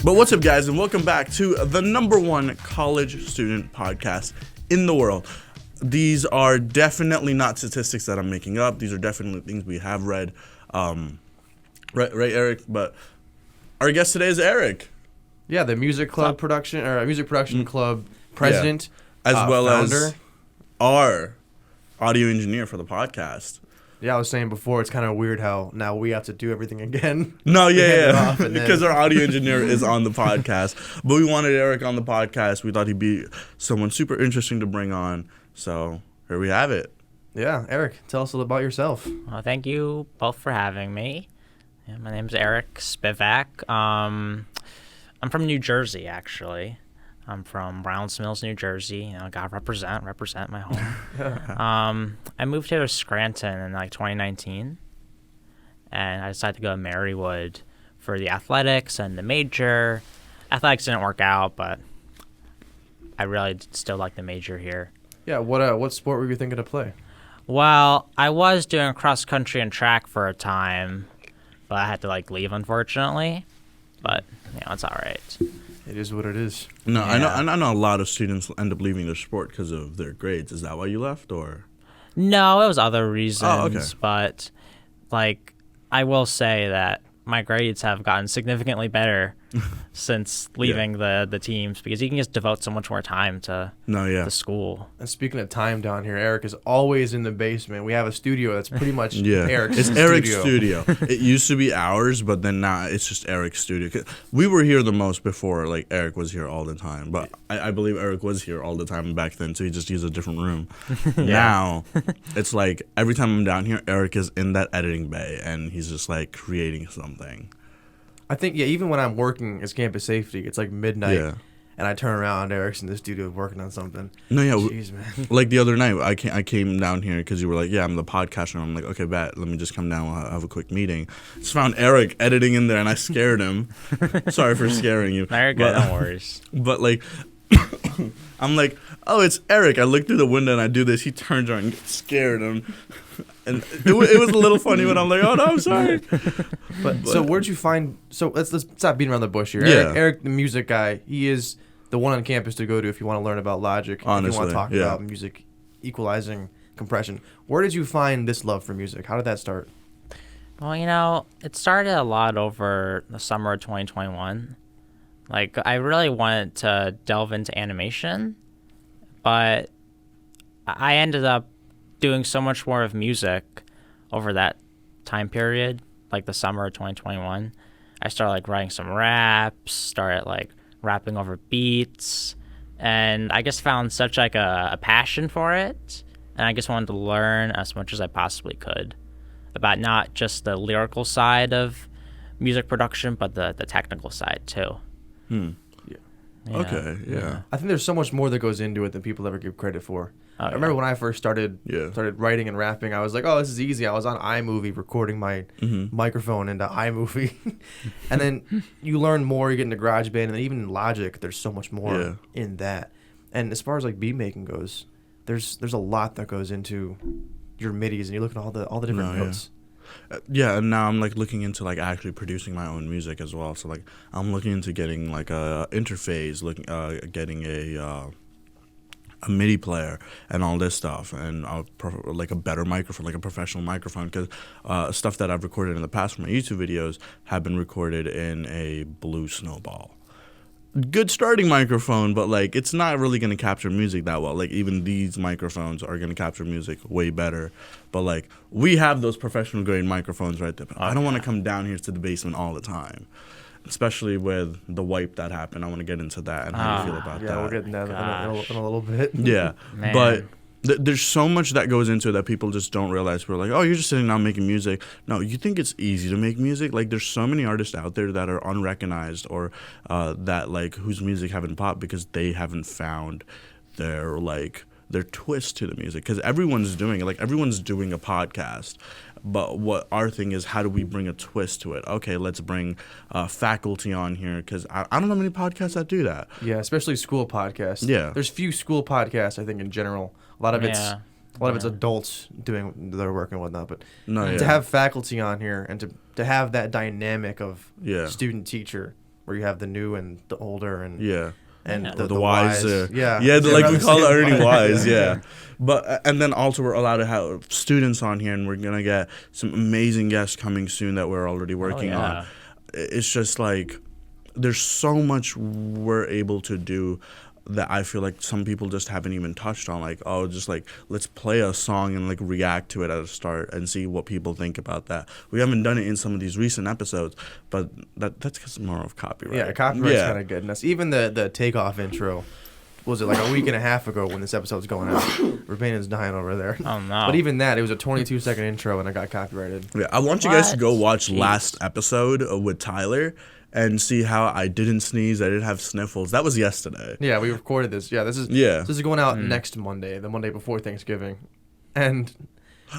But what's up, guys, and welcome back to the #1 college student podcast in the world. These are definitely not statistics that I'm making up. These are definitely things we have read. Right, Eric? But our guest today is Eric. Yeah, the music club production or music production club president, as well founder. as our audio engineer for the podcast. Yeah, I was saying before, it's kind of weird how now we have to do everything again. No, yeah. Because our audio engineer is on the podcast. But we wanted Eric on the podcast. We thought he'd be someone super interesting to bring on. So here we have it. Yeah, Eric, tell us a little about yourself. Well, thank you both for having me. Yeah, my name's Eric Spivak. I'm from New Jersey, actually. I'm from Browns Mills, New Jersey. You know, gotta represent my home. I moved here to Scranton in 2019, and I decided to go to Marywood for the athletics and the major. Athletics didn't work out, but I really still like the major here. Yeah, what sport were you thinking to play? Well, I was doing cross country and track for a time, but I had to leave, unfortunately. But it's all right. It is what it is. No, yeah. I know a lot of students end up leaving their sport because of their grades. Is that why you left, or? No, it was other reasons. Oh, okay. But I will say that my grades have gotten significantly better since leaving the teams, because you can just devote so much more time to the school. And speaking of time down here, Eric is always in the basement. We have a studio that's pretty much Eric's It's studio. Eric's studio. It used to be ours, but then now it's just Eric's studio. 'Cause we were here the most before, Eric was here all the time. But I believe Eric was here all the time back then, so he just used a different room. Now, it's every time I'm down here, Eric is in that editing bay, and he's just creating something. I think, even when I'm working as campus safety, it's midnight, and I turn around, Eric's in the studio working on something. No, yeah. Jeez, man. The other night, I came down here because you were I'm the podcaster. And I'm like, okay, bet, let me just come down. We'll have a quick meeting. Just found Eric editing in there, and I scared him. Sorry for scaring you. No, you're good, no worries. But, I'm oh, it's Eric. I look through the window, and I do this. He turns around and gets scared. And it was a little funny, but I'm like, oh, no, I'm sorry. But so where'd you find? So let's stop beating around the bush here. Yeah. Eric, the music guy, he is the one on campus to go to if you want to learn about Logic. Honestly, if you want to talk about music, equalizing, compression. Where did you find this love for music? How did that start? Well, it started a lot over the summer of 2021. I really wanted to delve into animation, but I ended up doing so much more of music over that time period, the summer of 2021. I started writing some raps, started rapping over beats, and I just found such a passion for it, and I just wanted to learn as much as I possibly could about not just the lyrical side of music production, but the technical side too. Okay, yeah. I think there's so much more that goes into it than people ever give credit for. Oh, I remember when I first started writing and rapping, I was like, oh, this is easy. I was on iMovie recording my microphone into iMovie. And then you learn more, you get into GarageBand, and then even in Logic, there's so much more in that. And as far as beat making goes, there's a lot that goes into your midis, and you look at all the different notes. And now I'm looking into actually producing my own music as well. So I'm looking into getting a interface, getting a MIDI player and all this stuff, and a better microphone, a professional microphone, because stuff that I've recorded in the past for my YouTube videos have been recorded in a Blue Snowball. Good starting microphone, but it's not really going to capture music that well. Even these microphones are going to capture music way better, but we have those professional grade microphones right there. But I don't want to come down here to the basement all the time, especially with the wipe that happened. I want to get into that and how you feel about that. Yeah, we'll get into that in a little bit. Yeah, but there's so much that goes into it that people just don't realize. We're oh, you're just sitting down making music. No, you think it's easy to make music? There's so many artists out there that are unrecognized, or that whose music haven't popped because they haven't found their twist to the music. Because everyone's doing it. Everyone's doing a podcast. But what our thing is, how do we bring a twist to it? Okay, let's bring faculty on here, because I don't know many podcasts that do that. Yeah, especially school podcasts. Yeah. There's few school podcasts, I think, in general. A lot of it's adults doing their work and whatnot. But to have faculty on here and to have that dynamic of student-teacher where you have the new and the older and and Yeah. the wise. Yeah, like we call it Ernie Wise. Yeah. Yeah, but and then also we're allowed to have students on here, and we're gonna get some amazing guests coming soon that we're already working on. It's just like there's so much we're able to do that I feel like some people just haven't even touched on. Like, oh, just like let's play a song and like react to it at the start and see what people think about that. We haven't done it in some of these recent episodes, but that's because more of copyright. Yeah, copyright's kind of good. And even the takeoff intro, was it like a week and a half ago when this episode's going out? Rubane is dying over there. Oh no! But even that, it was a 22-second intro and it got copyrighted. Yeah, I want you guys to go watch last episode with Tyler and see how I didn't sneeze, I didn't have sniffles. That was yesterday. Yeah, we recorded this. Yeah, this is going out next Monday, the Monday before Thanksgiving, and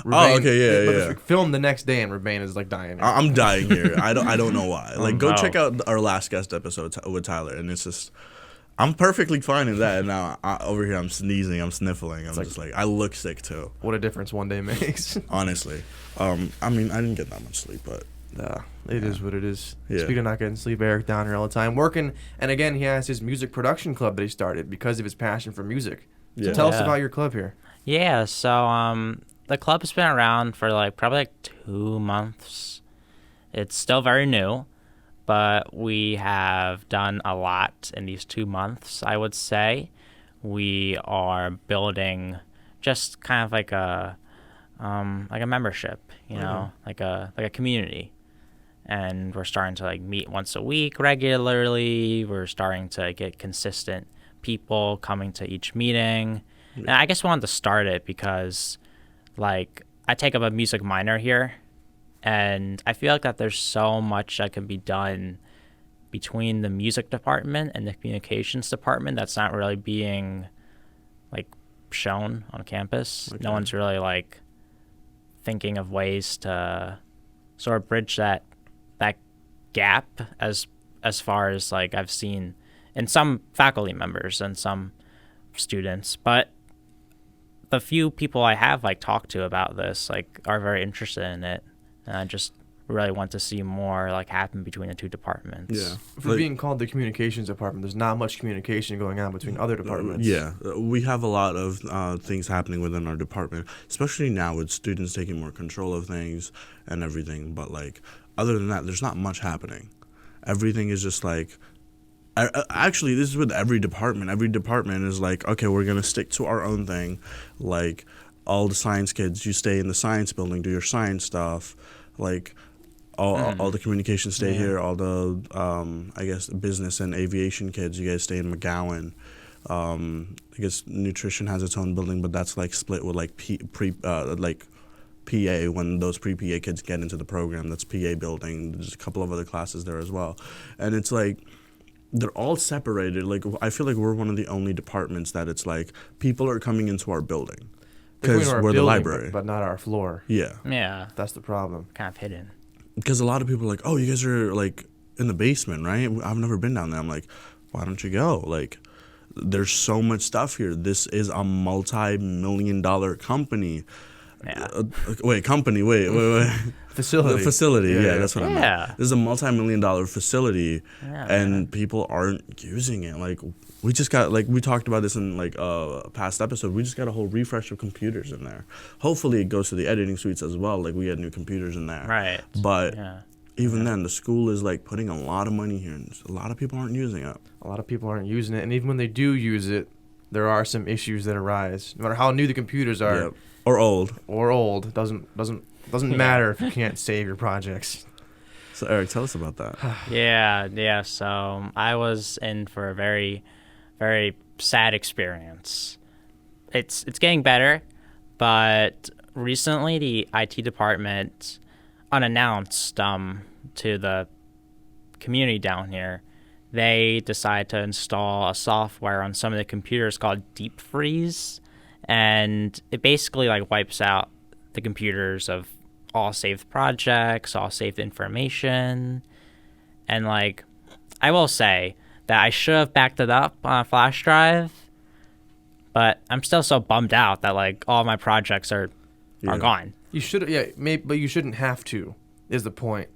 Rubane, but it's filmed the next day, and Rubane is like dying. I'm dying here. I don't know why. Like, go check out our last guest episode with Tyler, and it's just. I'm perfectly fine in that, and now over here I'm sneezing, I'm sniffling. I'm just like I look sick too. What a difference one day makes. Honestly, I mean I didn't get that much sleep, but it is what it is. Yeah. Speaking of not getting sleep, Eric down here all the time working, and again he has his music production club that he started because of his passion for music. So tell us about your club here. Yeah, so the club has been around for probably 2 months. It's still very new, but we have done a lot in these 2 months, I would say. We are building just kind of like a membership, like a community. And we're starting to meet once a week regularly. We're starting to get consistent people coming to each meeting. And I just wanted to start it because I take up a music minor here, and I feel like that there's so much that can be done between the music department and the communications department that's not really being shown on campus. Okay. No one's really thinking of ways to sort of bridge that gap as far as I've seen in some faculty members and some students, but the few people I have talked to about this are very interested in it, and I just really want to see more happen between the two departments. Yeah, for being called the communications department, there's not much communication going on between other departments. Yeah, we have a lot of things happening within our department, especially now with students taking more control of things and everything. But other than that, there's not much happening. Everything is just actually, this is with every department. Every department is okay, we're going to stick to our own thing. All the science kids, you stay in the science building, do your science stuff. All the communication stay here. All the, I guess, business and aviation kids, you guys stay in McGowan. I guess nutrition has its own building, but that's split with PA. When those pre-PA kids get into the program, that's PA building. There's a couple of other classes there as well. And it's they're all separated. I feel like we're one of the only departments that it's people are coming into our building because we're the library, but not our floor. Yeah, that's the problem. Kind of hidden. Because a lot of people are oh, you guys are in the basement, right? I've never been down there. I'm why don't you go? There's so much stuff here. This is a multi-million-dollar company. Yeah. Wait. Facility. The facility, yeah, that's what I meant. Yeah. This is a multi-million-dollar facility, and people aren't using it. We just got, we talked about this in, a past episode. We just got a whole refresh of computers in there. Hopefully it goes to the editing suites as well. We had new computers in there. Right. But even then, the school is, putting a lot of money here, and a lot of people aren't using it. A lot of people aren't using it, and even when they do use it, there are some issues that arise. No matter how new the computers are. Yep. Or old. Doesn't matter if you can't save your projects. So Eric, tell us about that. Yeah. So I was in for a very, very sad experience. It's getting better, but recently the IT department unannounced to the community down here, they decided to install a software on some of the computers called Deep Freeze. And it basically wipes out the computers of all saved projects, all saved information. And I will say that I should have backed it up on a flash drive, but I'm still so bummed out that all my projects are gone. You should, but you shouldn't have to, is the point.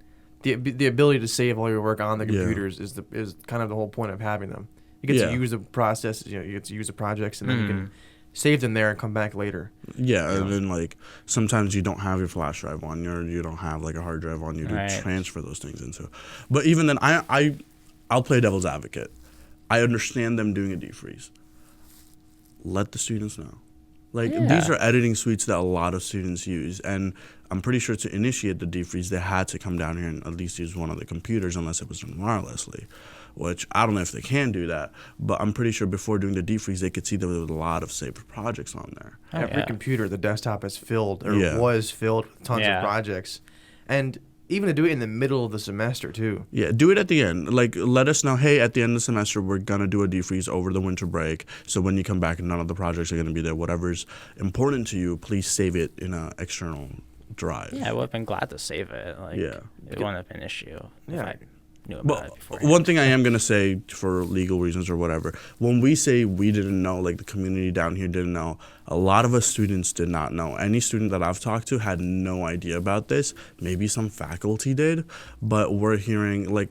the ability to save all your work on the computers is kind of the whole point of having them. You get to use the process, you get to use the projects, and then you can save them there and come back later. Yeah, and then like sometimes you don't have your flash drive on you, or you don't have like a hard drive on you to transfer those things into. But even then, I'll play devil's advocate. I understand them doing a defreeze. Let the students know. Like these are editing suites that a lot of students use, and I'm pretty sure to initiate the defreeze, they had to come down here and at least use one of the computers, unless it was done wirelessly. Which I don't know if they can do that, but I'm pretty sure before doing the defreeze, they could see there was a lot of saved projects on there. Every computer, the desktop is filled, or was filled with tons of projects. And even to do it in the middle of the semester, too. Yeah, do it at the end. Like, let us know, hey, at the end of the semester, we're going to do a defreeze over the winter break. So when you come back, none of the projects are going to be there. Whatever's important to you, please save it in an external drive. Yeah, I would have been glad to save it. Like, it wouldn't have been an issue if I knew about it before. One thing I am going to say, for legal reasons or whatever, when we say we didn't know, like the community down here didn't know, a lot of us students did not know. Any student that I've talked to had no idea about this. Maybe some faculty did, but we're hearing, like,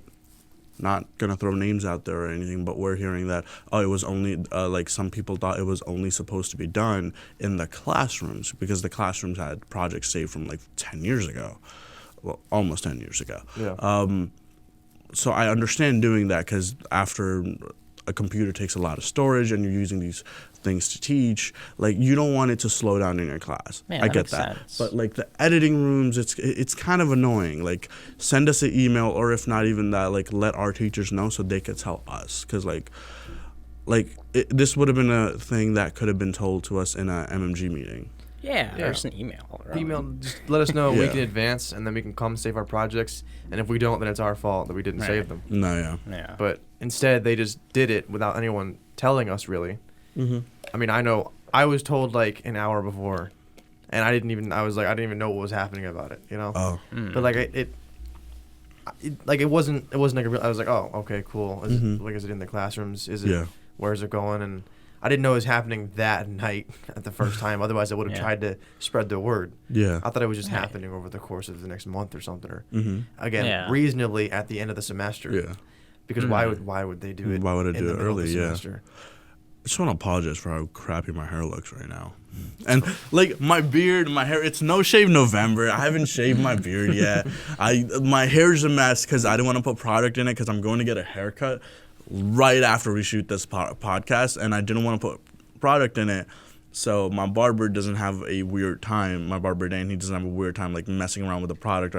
not going to throw names out there or anything, but we're hearing that, it was only, like some people thought it was only supposed to be done in the classrooms, because the classrooms had projects saved from like 10 years ago. Well, almost 10 years ago. Yeah. So I understand doing that, because after a computer takes a lot of storage and you're using these things to teach, like you don't want it to slow down in your class. Man, I get that. Sense. But like the editing rooms, it's kind of annoying. Like send us an email, or if not even that, like let our teachers know so they could tell us, because this would have been a thing that could have been told to us in a MMG meeting. Yeah, there's an email. Really. Just let us know a week in advance, and then we can come save our projects. And if we don't, then it's our fault that we didn't save them. No, yeah. But instead, they just did it without anyone telling us, really. Mm-hmm. I mean, I know I was told like an hour before, and I didn't even know what was happening about it, you know? Oh. But like it wasn't like a real, I was like, oh, okay, cool. Is it in the classrooms? Is it, where's it going? And I didn't know it was happening that night at the first time. Otherwise, I would have tried to spread the word. Yeah. I thought it was just happening over the course of the next month or something. Or reasonably at the end of the semester. Yeah. Because why would they do it? Why would I do it early? Yeah. Semester? I just want to apologize for how crappy my hair looks right now. And like my beard, my hair, it's no shave November. I haven't shaved my beard yet. My hair's a mess because I didn't want to put product in it, because I'm going to get a haircut right after we shoot this podcast, and I didn't want to put product in it. So my barber doesn't have a weird time. My barber Dan, he doesn't have a weird time like messing around with the product,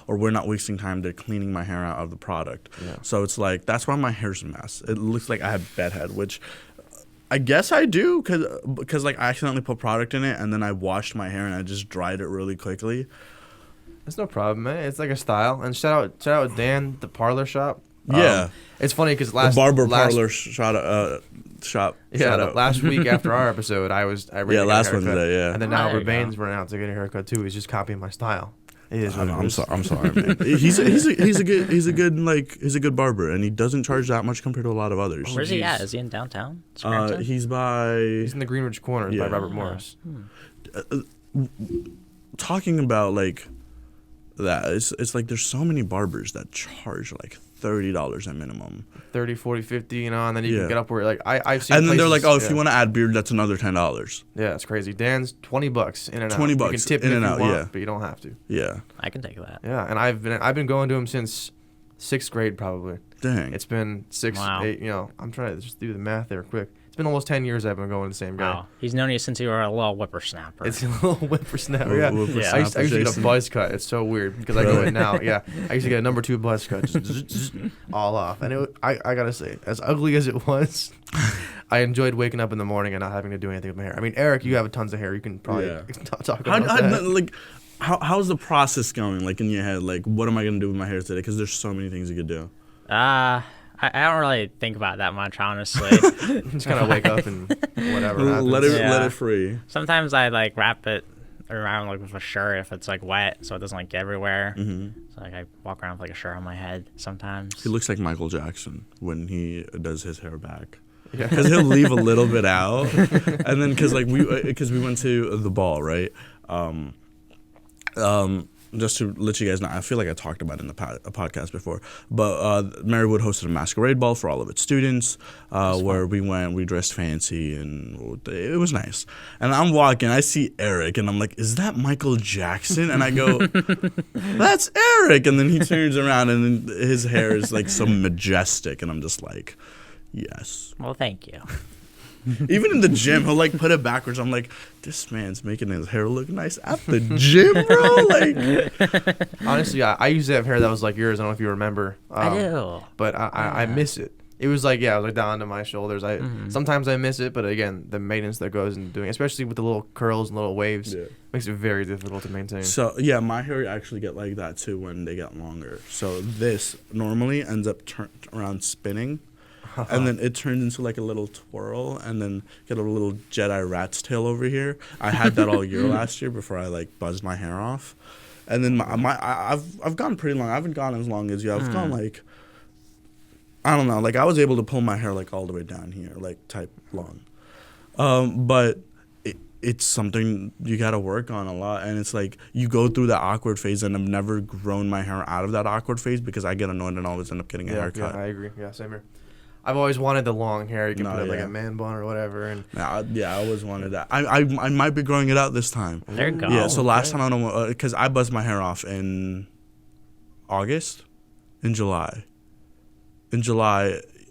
or we're not wasting time to cleaning my hair out of the product. Yeah. So it's like, that's why my hair's a mess. It looks like I have bedhead, which I guess I do, because like I accidentally put product in it, and then I washed my hair and I just dried it really quickly. That's no problem, man. It's like a style. And shout out Dan, the parlor shop. Yeah. It's funny because the barber parlor shop. Yeah, last week after our episode, I ran last Wednesday, yeah. And then now Rubane's running out to get a haircut too. He's just copying my style. I'm sorry, man. He's a good barber, and he doesn't charge that much compared to a lot of others. Where's he at? Is he in downtown? He's in the Greenwich Corners by Robert Morris. Talking about like that, it's like there's so many barbers that charge like $30 at minimum. 30, 40, 50, you know, and then you can get up where like I've seen. And then they're like, if you want to add beard, that's another $10. Yeah, it's crazy. Dan's $20 in and out. $20 you can tip in and out, want, but you don't have to. Yeah, I can take that. Yeah, and I've been going to him since 6th grade probably. Dang, it's been 8. You know, I'm trying to just do the math there quick. It's been almost 10 years I've been going to the same guy. Wow. He's known you since you were a little whippersnapper. It's a little whippersnapper, yeah. I used to get a buzz cut. It's so weird because I go in now. Yeah, I used to get a number 2 buzz cut, just all off. And I gotta say, as ugly as it was, I enjoyed waking up in the morning and not having to do anything with my hair. I mean, Eric, you have tons of hair. You can probably talk about that. Like, how's the process going? Like in your head, like what am I gonna do with my hair today? Because there's so many things you could do. I don't really think about it that much, honestly. Just kind of wake up and whatever happens. Let it free. Sometimes I like wrap it around like with a shirt if it's like wet, so it doesn't like get everywhere. Mm-hmm. So like I walk around with like a shirt on my head sometimes. He looks like Michael Jackson when he does his hair back. Because he'll leave a little bit out, and then because we went to the ball, right? just to let you guys know, I feel like I talked about it in the a podcast before, but Marywood hosted a masquerade ball for all of its students, where we dressed fancy, and it was nice. And I'm walking, I see Eric, and I'm like, is that Michael Jackson? And I go, that's Eric. And then he turns around, and then his hair is like so majestic, and I'm just like, yes. Well, thank you. Even in the gym, he'll like put it backwards. I'm like, this man's making his hair look nice at the gym, bro. Like, honestly, I used to have hair that was like yours. I don't know if you remember. I do, but I miss it. It was like, yeah, it was like down to my shoulders. Sometimes I miss it, but again, the maintenance that goes into doing, especially with the little curls and little waves, makes it very difficult to maintain. So yeah, my hair actually get like that too when they get longer. So this normally ends up around spinning. And then it turns into like a little twirl, and then get a little Jedi rat's tail over here. I had that all year last year before I like buzzed my hair off, and then I've gone pretty long. I haven't gone as long as you. I've gone like, I don't know, like I was able to pull my hair like all the way down here, like type long, but it's something you got to work on a lot, and it's like you go through that awkward phase, and I've never grown my hair out of that awkward phase because I get annoyed and always end up getting a haircut. Yeah, I agree. Yeah, same here. I've always wanted the long hair. You can put it like a man bun or whatever. And I always wanted that. I might be growing it out this time. There you go. Yeah, so last time I don't know, because I buzzed my hair off in July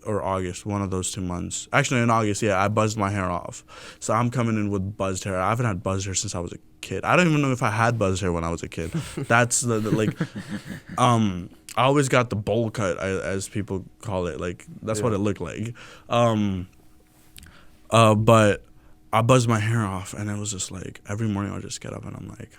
or August, one of those 2 months. Actually, in August, yeah, I buzzed my hair off. So I'm coming in with buzzed hair. I haven't had buzzed hair since I was a kid. I don't even know if I had buzzed hair when I was a kid. That's the like, I always got the bowl cut, as people call it. Like, that's what it looked like. But I buzzed my hair off, and it was just like, every morning I'll just get up, and I'm like,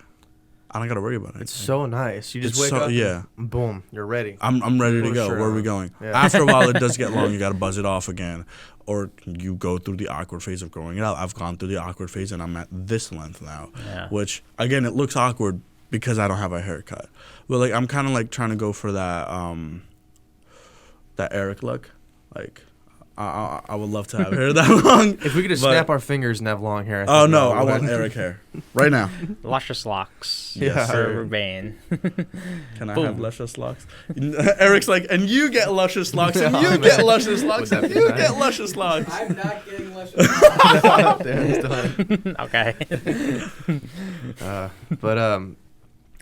I don't got to worry about it. It's so nice. You just wake up, and boom, you're ready. I'm ready to go. Where are we going? Yeah. After a while, it does get long. You got to buzz it off again. Or you go through the awkward phase of growing it out. I've gone through the awkward phase, and I'm at this length now. Yeah. Which, again, it looks awkward because I don't have a haircut. But, like, I'm kind of, like, trying to go for that that Eric look. Like, I would love to have hair that long. If we could just snap our fingers and have long hair. Oh, no, I want Eric hair. Right now. Luscious locks. Yes, sir. Rubane. Can I have luscious locks? Eric's like, and you get luscious locks, and you get luscious locks, and you get luscious locks. I'm not getting luscious locks. Okay.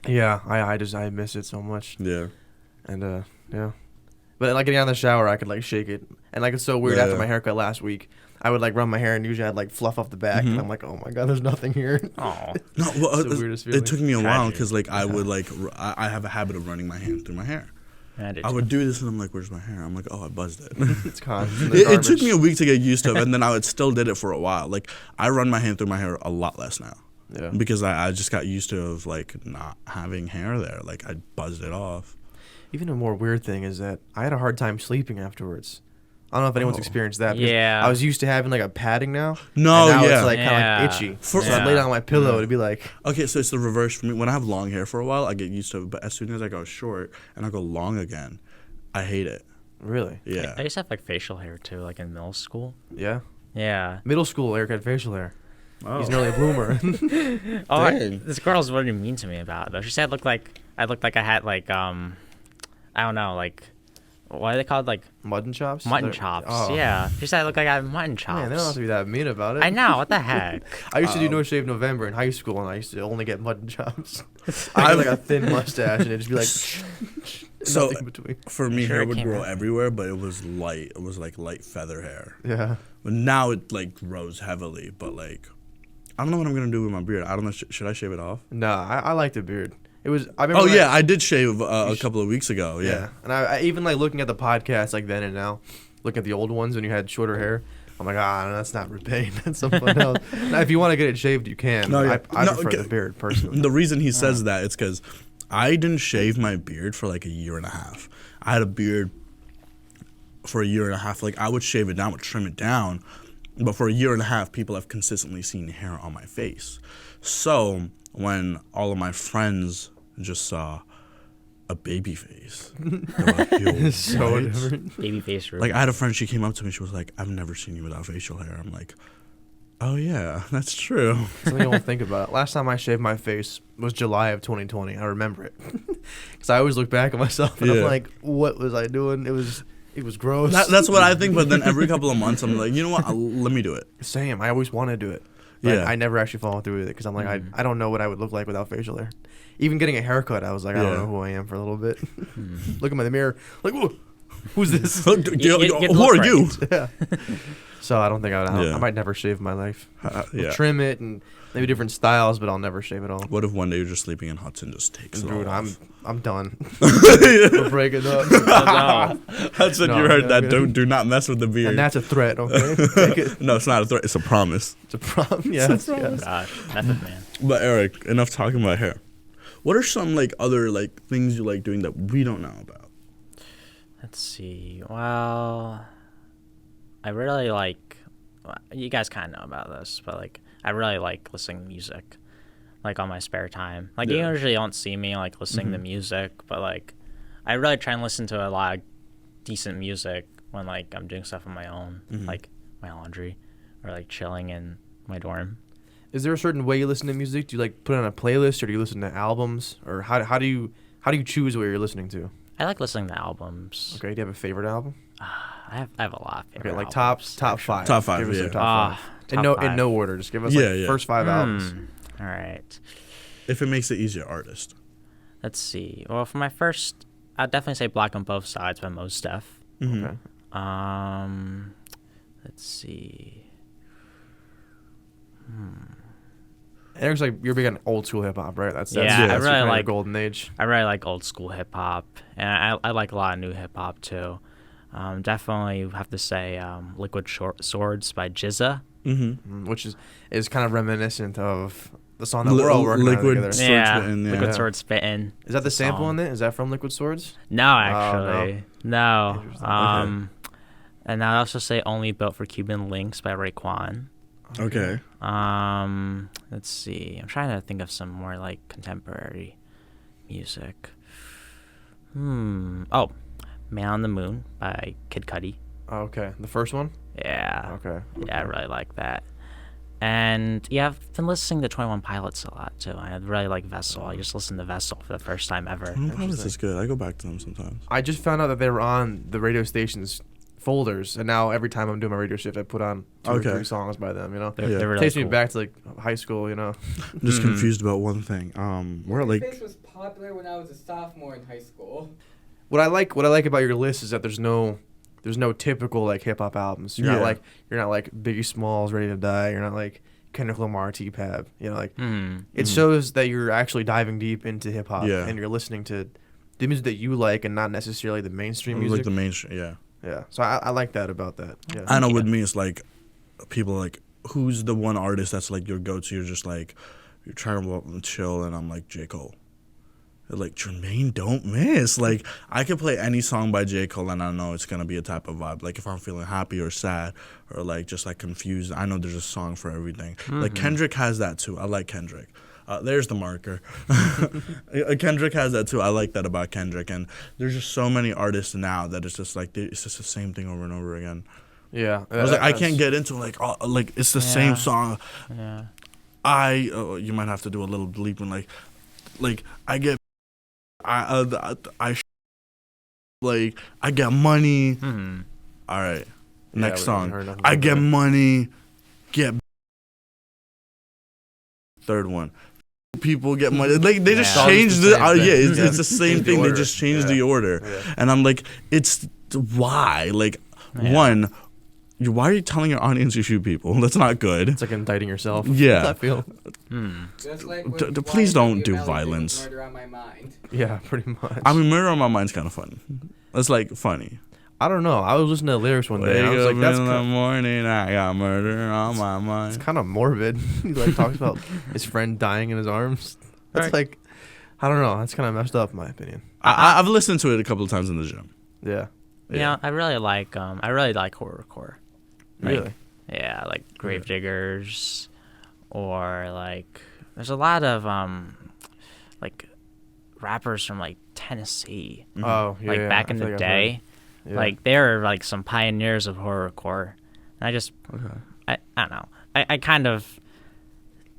Yeah, I miss it so much. Yeah. And, yeah. But, like, getting out of the shower, I could, like, shake it. And, like, it's so weird after my haircut last week. I would, like, run my hair, and usually I'd, like, fluff off the back. And I'm like, oh, my God, there's nothing here. Oh. No, well, it took me a while because, like, I would, like, I have a habit of running my hand through my hair. I would do this, and I'm like, where's my hair? I'm like, oh, I buzzed it. It's gone. It took me a week to get used to it, and then I still did it for a while. Like, I run my hand through my hair a lot less now. Yeah. Because I just got used to, like, not having hair there. Like, I buzzed it off. Even a more weird thing is that I had a hard time sleeping afterwards. I don't know if anyone's experienced that. Yeah. I was used to having like a padding now. No, and now yeah. it's like kind of like itchy. So I'd lay down on my pillow, it'd be like. Okay, so it's the reverse for me. When I have long hair for a while, I get used to it. But as soon as I go short and I go long again, I hate it. Really? Yeah. I used to have like facial hair too, like in middle school. Yeah? Yeah. Middle school, Eric had facial hair. Oh. He's an early bloomer. This girl was really mean to me about it, though. She said I looked like I had like I don't know, like, what are they called? Like mutton chops? Mutton chops. Oh. Yeah. She said I look like I have mutton chops. Man, they don't have to be that mean about it. I know. What the heck? I used to do No Shave November in high school, and I used to only get mutton chops. I had like a thin mustache, and it'd just be like so nothing between. For me, hair would grow everywhere, but it was light. It was like light feather hair. Yeah. But now it like grows heavily, but like I don't know what I'm gonna do with my beard. I don't know. Should I shave it off? No, I like the beard. It was. I remember. Oh yeah, I did shave a couple of weeks ago. Yeah. And I even like looking at the podcast like then and now, looking at the old ones when you had shorter hair. I'm like, no, that's not Rubane. That's someone else. Now, if you want to get it shaved, you can. No, I prefer the beard personally. The reason he says that is because I didn't shave my beard for like a year and a half. I had a beard for a year and a half. Like I would shave it down, would trim it down, but for a year and a half, people have consistently seen hair on my face. So when all of my friends just saw a baby face, they were like, yo, so different. Baby face. Like I had a friend, she came up to me, she was like, I've never seen you without facial hair. I'm like, Oh yeah, that's true. Something I won't think about. Last time I shaved my face was July of 2020. I remember it because I always look back at myself and I'm like, what was I doing? It was gross. That's what I think. But then every couple of months, I'm like, you know what? Let me do it. Same. I always want to do it. But I never actually follow through with it because I'm like, I don't know what I would look like without facial hair. Even getting a haircut, I was like, I don't know who I am for a little bit. Look in the mirror, like, who's this? Who are you? Yeah. So I don't think I might never shave my life. We'll trim it and maybe different styles, but I'll never shave it all. What if one day you're just sleeping and Hudson just takes it all off? I'm done. We're breaking up. No. Hudson, you heard that? Do not mess with the beard. And that's a threat, okay? Take it. No, it's not a threat. It's a promise. It's a problem. Yes. Gosh, method man. But Eric, enough talking about hair. What are some other things you like doing that we don't know about? Let's see. Well, I really like. You guys kind of know about this, but I really like listening to music, on my spare time. You usually don't see me listening to music, but I really try and listen to a lot of decent music when I'm doing stuff on my own, like my laundry, or chilling in my dorm. Is there a certain way you listen to music? Do you put it on a playlist, or do you listen to albums, or how do you choose what you're listening to? I like listening to albums. Okay, do you have a favorite album? I have a lot of favorite albums. Top five. Top five, give us yeah. your top five. In no order. Just give us first 5 albums. All right. If it makes it easier, artist. Let's see. Well, for my first, I'd definitely say Black on Both Sides by Mos Def. Okay. Let's see. Eric's you're big on old school hip hop, right? That's I really like golden age. I really like old school hip hop, and I like a lot of new hip hop too. Definitely have to say Liquid Swords by Jizza. Which is kind of reminiscent of the song that we're all working on together. Liquid Swords Spittin'. Is that the sample in it? Is that from Liquid Swords? No, actually. No. And I'd also say Only Built for Cuban Links by Raekwon. Okay. Let's see. I'm trying to think of some more contemporary music. Oh, Man on the Moon by Kid Cudi. Okay. The first one? Yeah. Okay. Yeah, I really like that. And I've been listening to 21 Pilots a lot too. I really like Vessel. I just listened to Vessel for the first time ever. 21 Pilots is good. I go back to them sometimes. I just found out that they were on the radio station's folders, and now every time I'm doing my radio shift, I put on 2 or 3 songs by them. They're really takes cool. me back to high school. I'm just confused about one thing. Brightspace was popular when I was a sophomore in high school. What I like about your list is that there's no typical hip hop albums. You're not like Biggie Smalls, Ready to Die. You're not like Kendrick Lamar, T-Pab. It shows that you're actually diving deep into hip hop and you're listening to the music that you like and not necessarily the mainstream music. Like the mainstream, yeah. Yeah, so I like that about that. Yeah. I know with me it's people who's the one artist that's your go-to? You're just you're trying to chill, and I'm J. Cole. They're Jermaine, don't miss. I could play any song by J. Cole and I know it's gonna be a type of vibe. If I'm feeling happy or sad or just confused, I know there's a song for everything. Kendrick has that too. I like Kendrick. There's the marker. Kendrick has that too. I like that about Kendrick. And there's just so many artists now that it's just it's just the same thing over and over again. Yeah. I was I can't get into it's the same song. Yeah. You might have to do a little bleeping I get I get money. All right. Next song. I get money. Get third one. People get money. They just changed the it's the same thing. They just changed the order. And I'm it's why? One, why are you telling your audience you shoot people? That's not good. It's indicting yourself. Yeah. I feel. Just please don't do violence. Murder on My Mind. Yeah, pretty much. I mean, Murder on My Mind's kind of funny. It's funny. I don't know. I was listening to the lyrics one day. And I was that's in the morning. I got murder on my mind. It's kind of morbid. He talks about his friend dying in his arms. That's I don't know. That's kind of messed up, in my opinion. I've listened to it a couple of times in the gym. Yeah. Yeah, I really like horrorcore. Really? Yeah, Gravediggers, or there's a lot of rappers from Tennessee. Oh, yeah. Back in the day. Yeah. They were some pioneers of horrorcore. And I don't know. I kind of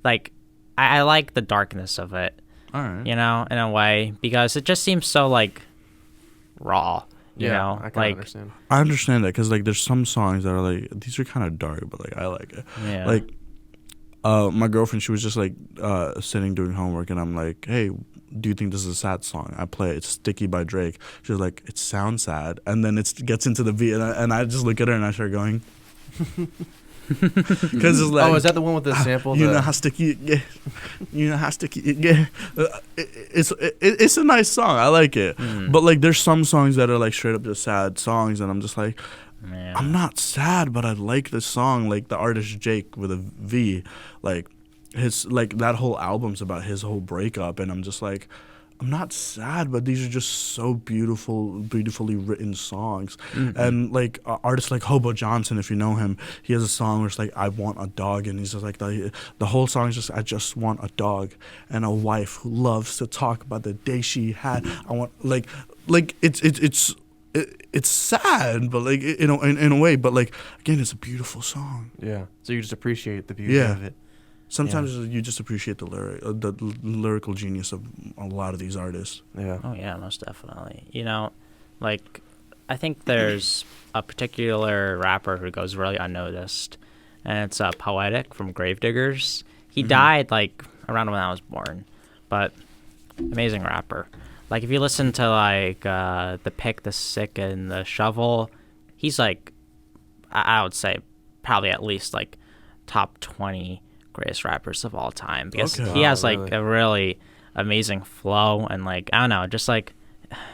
like I like the darkness of it. All right. You know, in a way, because it just seems so like raw. You know, I kind of understand. I understand that because like there's some songs that are like these are kind of dark, but like I like it. Yeah. Like, my girlfriend, she was just like sitting doing homework, and I'm like, hey, do you think this is a sad song? I play it. It's Sticky by Drake. She was like, it sounds sad, and then it gets into the beat, and I just look at her and I start going. Because it's like, is that the one with the sample? You know how sticky it get. You know how sticky it get. It's a nice song. I like it. But like, there's some songs that are like straight up just sad songs, and I'm just like, I'm not sad, but I like this song. Like the artist Jake with a V, like his like that whole album's about his whole breakup, and I'm just like, I'm not sad, but these are just so beautifully written songs. And like artists like Hobo Johnson, if you know him, he has a song where it's like, I want a dog, and he's just like the whole song is just, I just want a dog and a wife who loves to talk about the day she had. I want like it's sad, but like in a way, but like again, it's a beautiful song. Yeah. So you just appreciate the beauty of it. Sometimes you just appreciate the lyrical genius of a lot of these artists. Yeah. Oh yeah, most definitely. You know, like I think there's a particular rapper who goes really unnoticed, and it's Poetic from Gravediggers. He died like around when I was born, but amazing rapper. Like if you listen to like the Pick, the Sick, and the Shovel, he's like, I would say probably at least like top 20 greatest rappers of all time, because he has like a really amazing flow, and like I don't know, just like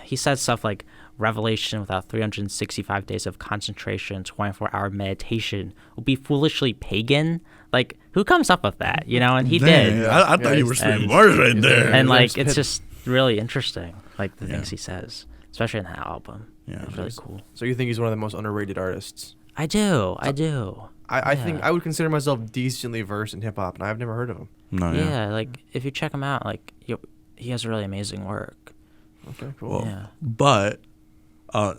he said stuff like revelation without 365 days of concentration, 24-hour meditation will be foolishly pagan. Like who comes up with that, you know? And he did. Yeah. I thought you were spitting bars right there. And like it's just really interesting, like the things he says, especially in that album. Yeah, it's really cool. So you think he's one of the most underrated artists? I do. I think I would consider myself decently versed in hip hop, and I've never heard of him. No, yeah, like if you check him out, like he has really amazing work. Okay, cool. Well, yeah. But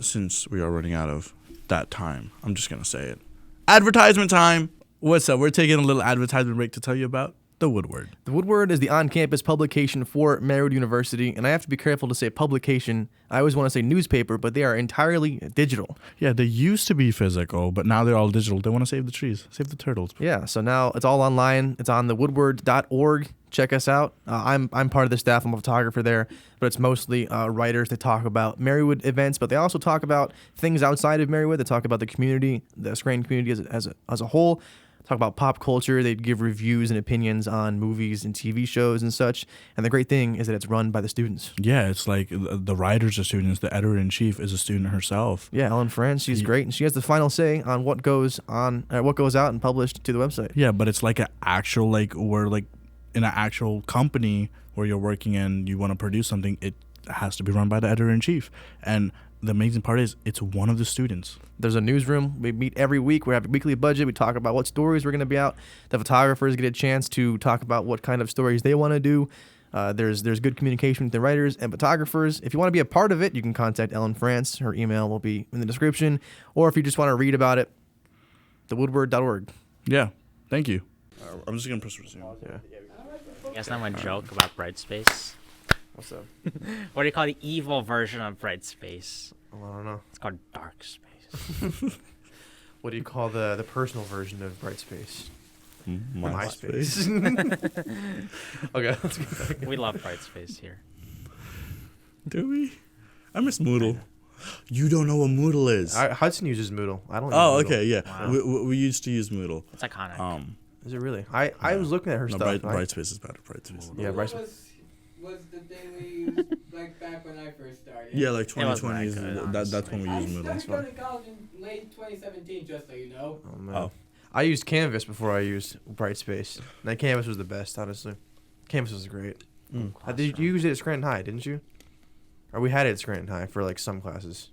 since we are running out of that time, I'm just gonna say it. Advertisement time. What's up? We're taking a little advertisement break to tell you about The Woodward. The Woodward is the on-campus publication for Marywood University, and I have to be careful to say publication. I always want to say newspaper, but they are entirely digital. Yeah, they used to be physical, but now they're all digital. They want to save the trees, save the turtles. Yeah, so now it's all online. It's on thewoodward.org. Check us out. I'm part of the staff. I'm a photographer there, but it's mostly writers that talk about Marywood events, but they also talk about things outside of Marywood. They talk about the community, the Scranton community as a whole. Talk about pop culture. They give reviews and opinions on movies and TV shows and such. And the great thing is that it's run by the students. Yeah, it's like the writers are students. The editor-in-chief is a student herself. Yeah, Ellen France, she's great, and she has the final say on what goes out and published to the website. Yeah, but it's like an actual, like, we're like in an actual company where you're working and you want to produce something. It has to be run by the editor-in-chief. And the amazing part is it's one of the students. There's a newsroom. We meet every week. We have a weekly budget. We talk about what stories we're going to be out. The photographers get a chance to talk about what kind of stories they want to do. There's good communication with the writers and photographers. If you want to be a part of it, you can contact Ellen France. Her email will be in the description. Or if you just want to read about it, thewoodward.org. Yeah, thank you. I'm just going to press resume. Yeah. You guys know my joke about Brightspace? What's up? What do you call the evil version of Brightspace? Oh, I don't know. It's called Dark Space. What do you call the personal version of Brightspace? MySpace. Okay, let's get back. We love Brightspace here. Do we? I miss Moodle. You don't know what Moodle is. Hudson uses Moodle. I don't. Oh, use Moodle. okay, yeah. Wow. We used to use Moodle. It's iconic. Is it really? I was looking at her stuff. Brightspace is better. Brightspace. Yeah, Brightspace was the thing we used like back when I first started. Yeah, like It wasn't 2020 that good, that's when we I used Moodle. started going to college in late 2017, just so you know. Oh man. Oh. I used Canvas before I used Brightspace. And Canvas was the best, honestly. Canvas was great. You used it at Scranton High, didn't you? Or we had it at Scranton High for like some classes.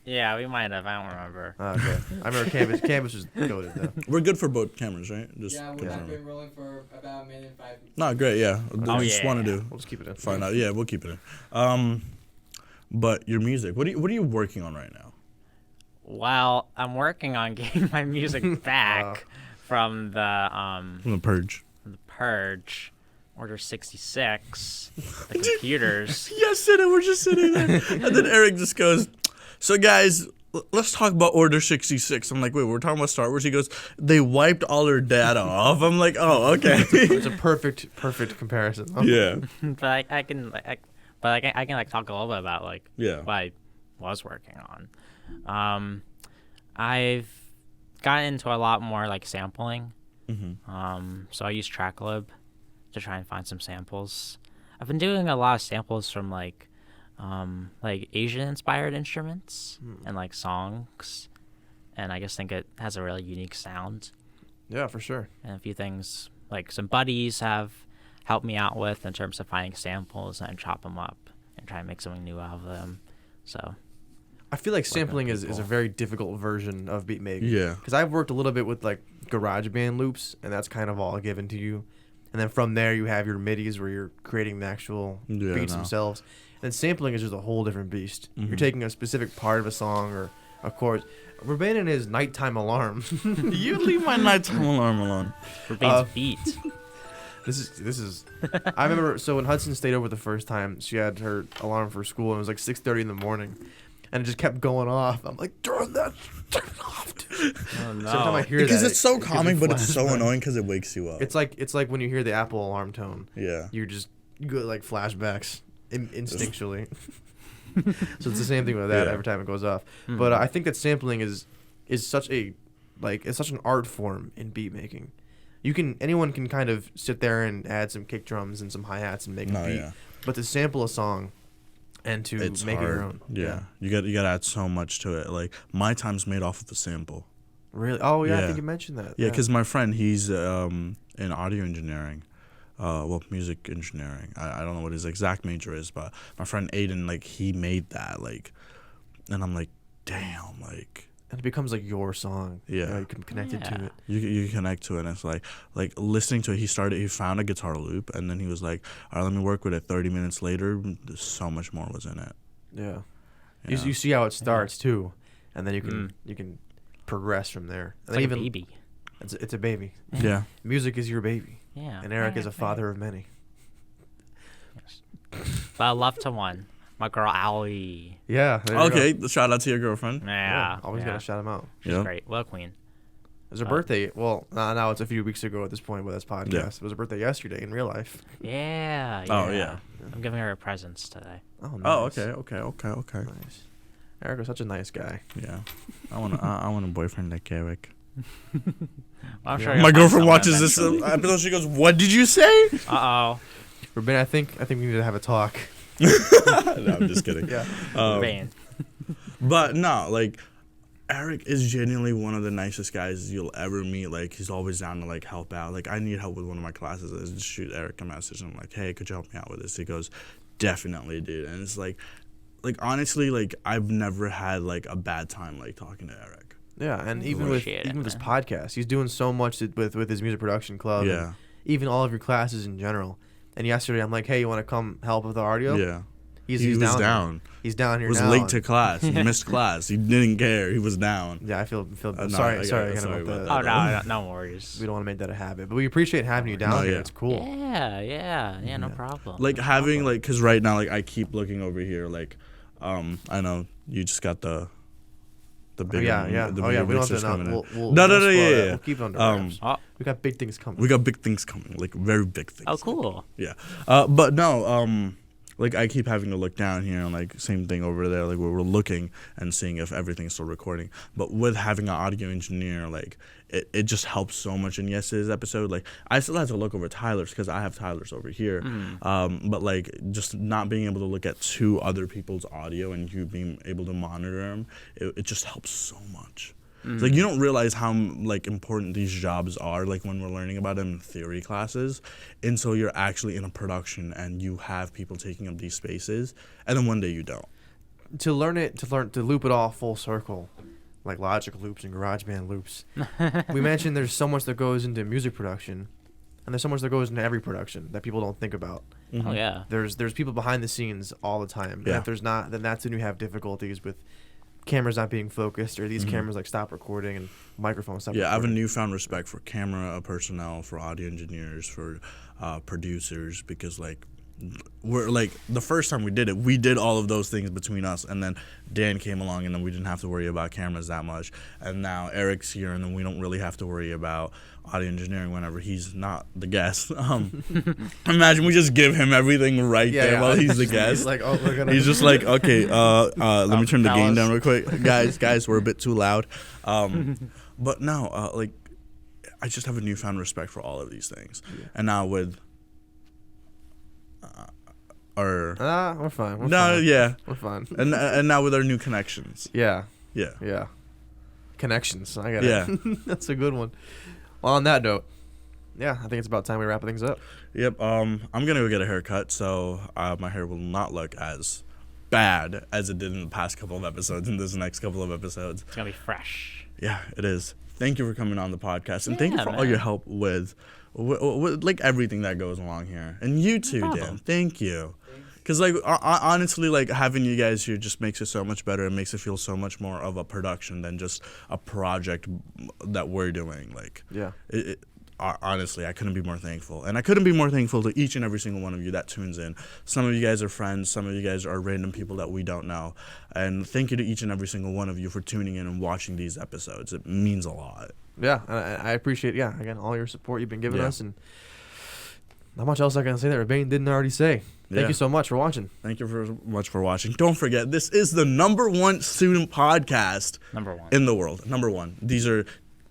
Yeah, we might have. I don't remember. Okay. I remember Canvas. Canvas was goated though. We're good for both cameras, right? Just Yeah, we've confirm. been rolling for about a minute and 5 minutes. No, great, yeah. Oh, Just yeah. wanted to We'll just keep it in. find out. Yeah, we'll keep it in. But your music, what are you working on right now? Well, I'm working on getting my music back from the Purge. Order 66, the computers. Yes, and we're just sitting there. And then Eric just goes, so guys, let's talk about Order 66. I'm like, wait, we're talking about Star Wars? He goes, they wiped all their data off. I'm like, oh, okay. It's a perfect comparison. Yeah. But I can like talk a little bit about like what I was working on. I've gotten into a lot more like sampling. So I use TrackLib to try and find some samples. I've been doing a lot of samples from like Asian inspired instruments and like songs, and I just think it has a really unique sound. Yeah, for sure. And a few things like some buddies have helped me out with in terms of finding samples and chop them up and try and make something new out of them. So I feel like sampling is a very difficult version of beat making. Yeah. Because I've worked a little bit with like GarageBand loops, and that's kind of all given to you. And then from there, you have your MIDIs where you're creating the actual beats themselves. And sampling is just a whole different beast. You're taking a specific part of a song or a chorus. Rubane and his nighttime alarm. You leave my nighttime alarm alone. Rubane's beat. This is. I remember. So when Hudson stayed over the first time, she had her alarm for school, and it was like 6:30 in the morning, and it just kept going off. I'm like, turn it off, dude. Oh no! So every time I hear Because that, it's so it gives me calming, but it's so flashbacks. annoying because it wakes you up. It's like when you hear the Apple alarm tone. Yeah. You go like flashbacks instinctually. So it's the same thing with that every time it goes off. But I think that sampling is such a it's such an art form in beat making. Anyone can kind of sit there and add some kick drums and some hi-hats and make a beat. But to sample a song and to make it your own. Yeah. You got to add so much to it. Like my time's made off of a sample. Really? Oh yeah, I think you mentioned that. Yeah, because my friend, he's in audio engineering. Music engineering. I don't know what his exact major is, but my friend Aiden, like, he made that, like, and I'm like, damn, like. And it becomes like your song. Yeah. You can connect it to it. You connect to it, and it's like listening to it, he found a guitar loop, and then he was like, all right, let me work with it. 30 minutes later, so much more was in it. Yeah. Yeah. You see how it starts, too, and then you can progress from there. It's like a baby. It's a baby. Yeah. Music is your baby. Yeah. And Eric is a father of many. Yes. But I love to one. My girl Allie. Yeah. Okay. Shout out to your girlfriend. Yeah. Always gotta shout him out. She's great. What a queen. It was her birthday. Well, now it's a few weeks ago at this point with this podcast. Yeah. It was her birthday yesterday in real life. Yeah. Oh, yeah. I'm giving her presents today. Oh, nice. Oh, okay. Nice. Eric was such a nice guy. Yeah. I want a boyfriend like Eric. I'm sure My girlfriend watches this episode. She goes, "What did you say?" Uh-oh. Rubane, I think we need to have a talk. No, I'm just kidding. Yeah. Rubane. But no, like, Eric is genuinely one of the nicest guys you'll ever meet. Like, he's always down to, like, help out. Like, I need help with one of my classes. I just shoot Eric a message. I'm like, hey, could you help me out with this? He goes, definitely, dude. And it's like honestly, like, I've never had, like, a bad time, like, talking to Eric. Yeah, and even with this podcast, he's doing so much with his music production club. Yeah. And even all of your classes in general. And yesterday, I'm like, hey, you want to come help with the audio? Yeah. He was down. He's down here He was now. late to class. He missed class. He didn't care. He was down. Yeah, I feel No, sorry sorry about about that. that. Oh, no worries. We don't want to make that a habit, but we appreciate having you down here. yeah. It's cool. Yeah, no problem. Like, having, like, because right now, like, I keep looking over here, like, I know you just got the big Yeah. the Oh yeah, we don't have mixers to. coming in. We'll No, spoil that. yeah. We'll keep it under wraps. We got big things coming. We got big things coming, like, very big things. Oh, cool. Yeah. But no, like, I keep having to look down here, and, like, same thing over there, like, where we're looking and seeing if everything's still recording. But with having an audio engineer, like, it just helps so much in yesterday's episode. Like, I still have to look over Tyler's because I have Tyler's over here. But, like, just not being able to look at two other people's audio and you being able to monitor them, it just helps so much. It's like, you don't realize how, like, important these jobs are, like, when we're learning about them in theory classes, until you're actually in a production and you have people taking up these spaces, and then one day you don't. To loop it all full circle, like Logic loops and GarageBand loops. We mentioned there's so much that goes into music production, and there's so much that goes into every production that people don't think about. Oh yeah. There's people behind the scenes all the time. Yeah. And if there's not, then that's when you have difficulties with cameras not being focused, or these cameras like stop recording and microphones stop recording. I have a newfound respect for camera personnel, for audio engineers, for producers, because like we're like the first time we did all of those things between us, and then Dan came along, and then we didn't have to worry about cameras that much, and now Eric's here, and then we don't really have to worry about audio engineering whenever he's not the guest. Imagine we just give him everything there while he's the guest. He's like, oh, we're gonna. He's just like, okay, let me turn the gain down real quick, guys, we're a bit too loud. But no, like I just have a newfound respect for all of these things, and now with. We're fine. We're fine. We're fine. And now with our new connections. Yeah. Connections. I got it. Yeah. That's a good one. Well, on that note, I think it's about time we wrap things up. Yep. I'm gonna go get a haircut, so my hair will not look as bad as it did in the past couple of episodes. In this next couple of episodes, it's gonna be fresh. Yeah, it is. Thank you for coming on the podcast, and thank you for all your help with like everything that goes along here. And you too, Dan. Thank you. Because like honestly, like having you guys here just makes it so much better. It makes it feel so much more of a production than just a project that we're doing. Like honestly, I couldn't be more thankful, and I couldn't be more thankful to each and every single one of you that tunes in. Some of you guys are friends. Some of you guys are random people that we don't know. And thank you to each and every single one of you for tuning in and watching these episodes. It means a lot. Yeah, I appreciate, again, all your support you've been giving us, and not much else I can say that Rubane didn't already say. Thank you so much for watching. Thank you very much for watching. Don't forget, this is the #1 student podcast in the world. #1. These are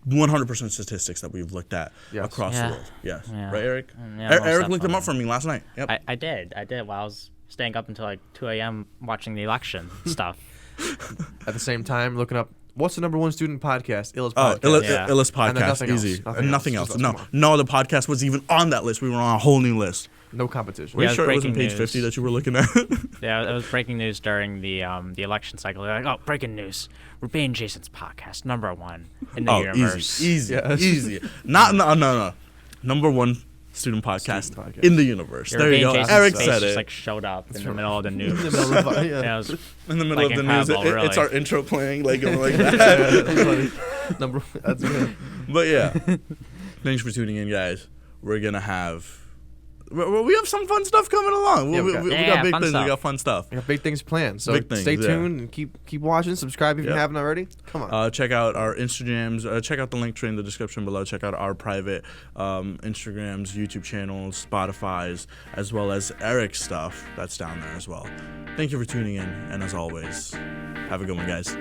100% statistics that we've looked at across the world. Yes. Yeah. Right, Eric? Eric looked them up for me last night. Yep. I did while I was staying up until like 2 a.m. watching the election stuff. At the same time, looking up, what's the #1 student podcast? Illest podcast. Illest podcast. Easy. Nothing else. No other podcast was even on that list. We were on a whole new list. No competition. Were you sure it wasn't page 50 that you were looking at? Yeah, it was breaking news during the election cycle. They're like, oh, breaking news. Rubane Jason's podcast, #1 in the universe. Easy. No. #1 student podcast in the universe. There you go. Jason's Eric face said just it. like showed up in the middle of the news. In the middle of the news, really. it's our intro playing like that. That's good. But yeah, thanks for tuning in, guys. We have some fun stuff coming along. We got big things. We got fun stuff. We got big things planned. So stay tuned and keep watching. Subscribe if you haven't already. Come on. Check out our Instagrams. Check out the link tree in the description below. Check out our private Instagrams, YouTube channels, Spotify's, as well as Eric's stuff that's down there as well. Thank you for tuning in, and as always, have a good one, guys.